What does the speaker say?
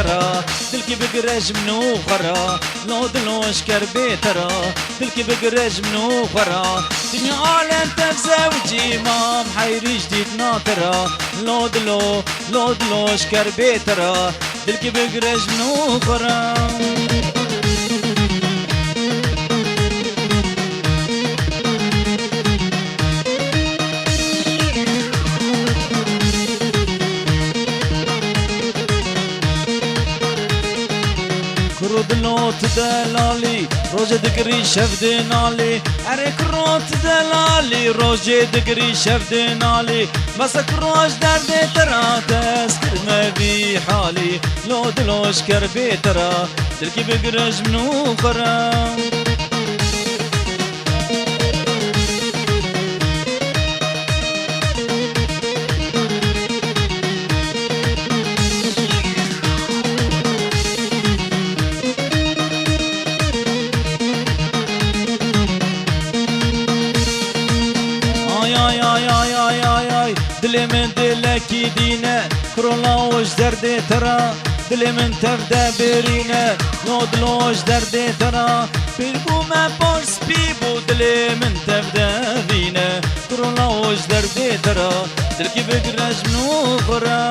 بيترا دلكي بقرج منو خرا لو دلوش كر بيترا دلكي بقرج منو خرا دنيا عالم تزوجي مام حيري جديد ناطرة لو دلوش كر بيترا دلكي بقرج منو خرا كرودلوت دلالي روجة دقري شفدنالي عرك روت دلالي روجة دقري شفدنالي مسك روج درد ترى تسكر ما بي حالي لو دلوش كربي ترى دلكي بقرج منو خرا دلي من دلكي دينا كرولوش دردي ترى دلي من تفدا برينا نودلوش دردي ترى بيربو ما بورس بيبو دلي من تفدا بينا كرولوش دردي ترى دلكي بقرج منو خرا